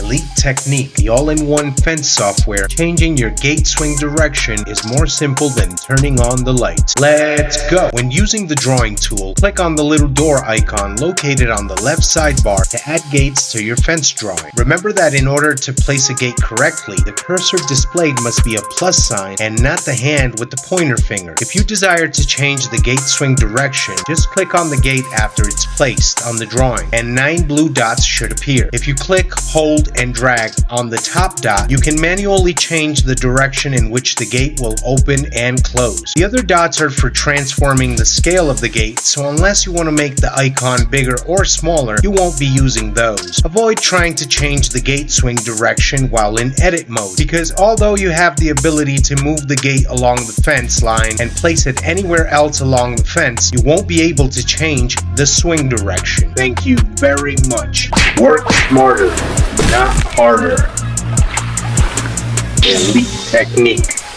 Elite Technique, the all-in-one fence software. Changing your gate swing direction is more simple than turning on the lights. Let's go! When using the drawing tool, click on the little door icon located on the left sidebar to add gates to your fence drawing. Remember that in order to place a gate correctly, the cursor displayed must be a plus sign and not the hand with the pointer finger. If you desire to change the gate swing direction, just click on the gate after it's placed on the drawing, and 9 blue dots should appear. If you click, hold, and drag on the top dot, you can manually change the direction in which the gate will open and close. The other dots are for transforming the scale of the gate, so unless you want to make the icon bigger or smaller, you won't be using those. Avoid trying to change the gate swing direction while in edit mode, because although you have the ability to move the gate along the fence line and place it anywhere else along the fence, you won't be able to change the swing direction. Thank you very much. Work smarter, not harder. Elite Technique.